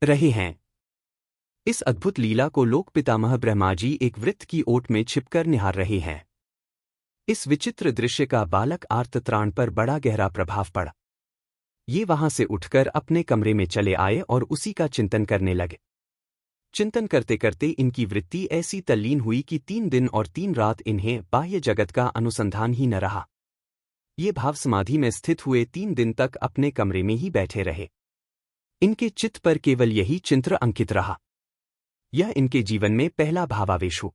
रहे हैं। इस अद्भुत लीला को लोक पितामह ब्रह्माजी एक वृत्त की ओट में छिपकर निहार रहे हैं। इस विचित्र दृश्य का बालक आर्तत्राण पर बड़ा गहरा प्रभाव पड़ा। ये वहां से उठकर अपने कमरे में चले आए और उसी का चिंतन करने लगे। चिंतन करते करते इनकी वृत्ति ऐसी तल्लीन हुई कि 3 दिन और 3 रात इन्हें बाह्य जगत का अनुसंधान ही न रहा। ये भाव समाधि में स्थित हुए 3 दिन तक अपने कमरे में ही बैठे रहे। इनके चित्त पर केवल यही चिंतन अंकित रहा। यह इनके जीवन में पहला भावावेश हो।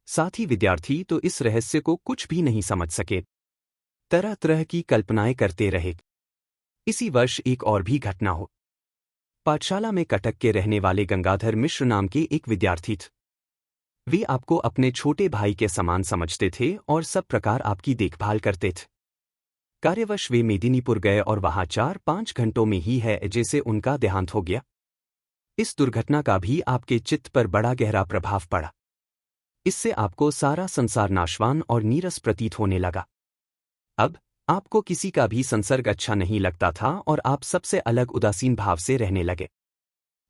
साथ ही विद्यार्थी तो इस रहस्य को कुछ भी नहीं समझ सके, तरह तरह की कल्पनाएं करते रहे। इसी वर्ष एक और भी घटना हो। पाठशाला में कटक के रहने वाले गंगाधर मिश्र नाम के एक विद्यार्थी थे। वे आपको अपने छोटे भाई के समान समझते थे और सब प्रकार आपकी देखभाल करते थे। कार्यवश वे मेदिनीपुर गए और वहां 4-5 घंटों में ही है जैसे उनका देहांत हो गया। इस दुर्घटना का भी आपके चित्त पर बड़ा गहरा प्रभाव पड़ा। इससे आपको सारा संसार नाशवान और नीरस प्रतीत होने लगा। अब आपको किसी का भी संसर्ग अच्छा नहीं लगता था और आप सबसे अलग उदासीन भाव से रहने लगे।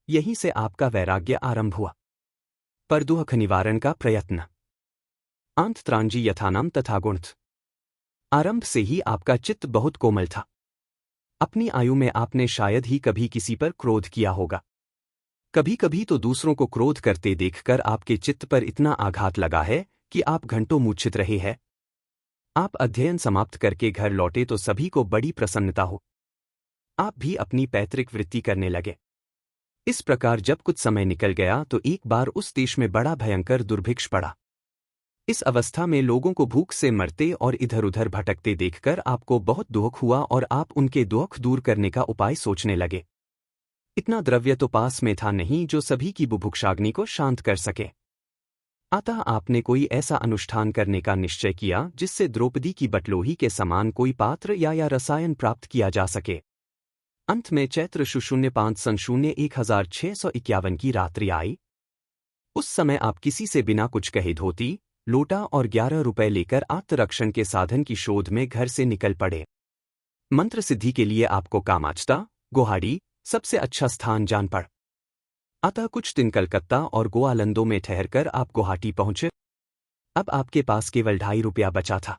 यहीं से आपका वैराग्य आरंभ हुआ। पर दुख निवारण का प्रयत्न आंतत्रांजी यथानाम तथा गुणथ। आरंभ से ही आपका चित्त बहुत कोमल था। अपनी आयु में आपने शायद ही कभी किसी पर क्रोध किया होगा। कभी कभी तो दूसरों को क्रोध करते देखकर आपके चित्त पर इतना आघात लगा है कि आप घंटों मूर्छित रहे हैं। आप अध्ययन समाप्त करके घर लौटे तो सभी को बड़ी प्रसन्नता हो। आप भी अपनी पैतृक वृत्ति करने लगे। इस प्रकार जब कुछ समय निकल गया तो एक बार उस देश में बड़ा भयंकर दुर्भिक्ष पड़ा। इस अवस्था में लोगों को भूख से मरते और इधर उधर भटकते देखकर आपको बहुत दुख हुआ और आप उनके दुख दूर करने का उपाय सोचने लगे। इतना द्रव्य तो पास में था नहीं जो सभी की बुभुक्षाग्नि को शांत कर सके। अतः आपने कोई ऐसा अनुष्ठान करने का निश्चय किया जिससे द्रौपदी की बटलोही के समान कोई पात्र या रसायन प्राप्त किया जा सके। अंत में चैत्र शु 05 सन 1651 की रात्रि आई। उस समय आप किसी से बिना कुछ कहे धोती, लोटा और 11 रुपए लेकर आत्मरक्षण के साधन की शोध में घर से निकल पड़े। मंत्र सिद्धि के लिए आपको कामाचता, गुवाहाटी सबसे अच्छा स्थान जान पड़। अतः कुछ दिन कलकत्ता और गोवालंदों में ठहरकर आप गुवाहाटी पहुंचे। अब आपके पास केवल 2.5 रुपया बचा था।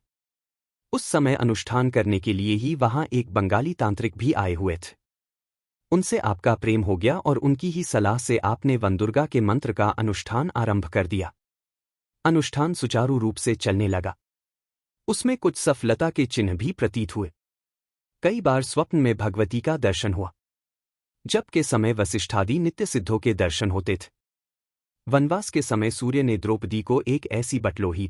उस समय अनुष्ठान करने के लिए ही वहां एक बंगाली तांत्रिक भी आए हुए थे। उनसे आपका प्रेम हो गया और उनकी ही सलाह से आपने वनदुर्गा के मंत्र का अनुष्ठान आरंभ कर दिया। अनुष्ठान सुचारू रूप से चलने लगा। उसमें कुछ सफलता के चिन्ह भी प्रतीत हुए। कई बार स्वप्न में भगवती का दर्शन हुआ, जबके समय वसिष्ठादि नित्य सिद्धों के दर्शन होते थे। वनवास के समय सूर्य ने द्रौपदी को एक ऐसी बटलोही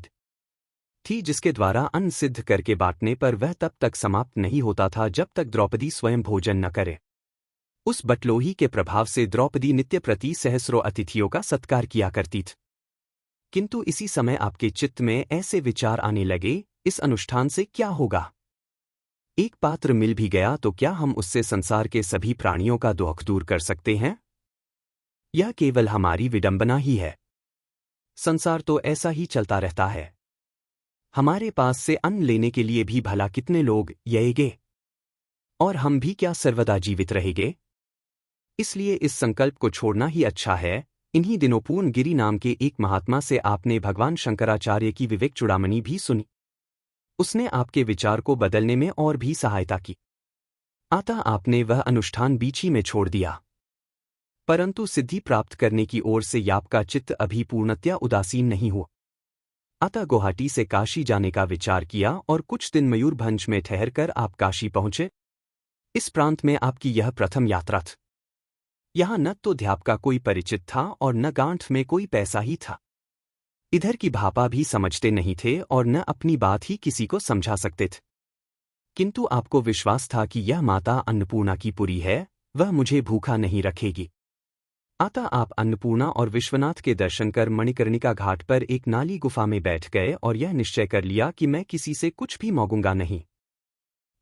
थी जिसके द्वारा अन्न सिद्ध करके बांटने पर वह तब तक समाप्त नहीं होता था जब तक द्रौपदी स्वयं भोजन न करे। उस बटलोही के प्रभाव से द्रौपदी नित्य प्रति सहस्रों अतिथियों का सत्कार किया करती थी। किंतु इसी समय आपके चित्त में ऐसे विचार आने लगे, इस अनुष्ठान से क्या होगा? एक पात्र मिल भी गया तो क्या हम उससे संसार के सभी प्राणियों का दुख दूर कर सकते हैं? यह केवल हमारी विडंबना ही है। संसार तो ऐसा ही चलता रहता है। हमारे पास से अन्न लेने के लिए भी भला कितने लोग आएंगे, और हम भी क्या सर्वदा जीवित रहेंगे? इसलिए इस संकल्प को छोड़ना ही अच्छा है। इन्हीं दिनों पूर्णगिरि नाम के एक महात्मा से आपने भगवान शंकराचार्य की विवेक चूड़ामणि भी सुनी। उसने आपके विचार को बदलने में और भी सहायता की। अतः आपने वह अनुष्ठान बीच ही में छोड़ दिया। परंतु सिद्धि प्राप्त करने की ओर से आपका चित्त अभी पूर्णतया उदासीन नहीं हुआ। अतः गुवाहाटी से काशी जाने का विचार किया और कुछ दिन मयूरभंज में ठहरकर आप काशी पहुंचे। इस प्रांत में आपकी यह प्रथम यात्रा थी। यहाँ न तो अध्याप का कोई परिचित था और न गांठ में कोई पैसा ही था। इधर की भापा भी समझते नहीं थे और न अपनी बात ही किसी को समझा सकते थे। किंतु आपको विश्वास था कि यह माता अन्नपूर्णा की पुरी है, वह मुझे भूखा नहीं रखेगी। अतः आप अन्नपूर्णा और विश्वनाथ के दर्शन कर मणिकर्णिका घाट पर एक नाली गुफा में बैठ गए और यह निश्चय कर लिया कि मैं किसी से कुछ भी मांगूंगा नहीं।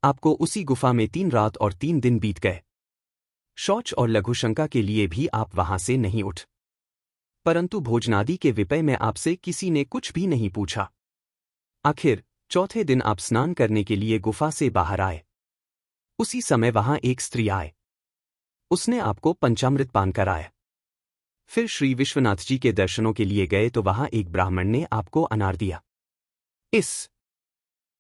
आपको उसी गुफा में 3 रात और 3 दिन बीत गए। शौच और लघुशंका के लिए भी आप वहां से नहीं उठ। परंतु भोजनादि के विषय में आपसे किसी ने कुछ भी नहीं पूछा। आखिर चौथे दिन आप स्नान करने के लिए गुफा से बाहर आए। उसी समय वहां एक स्त्री आए। उसने आपको पंचामृत पान कराया। फिर श्री विश्वनाथ जी के दर्शनों के लिए गए तो वहां एक ब्राह्मण ने आपको अनार दिया। इस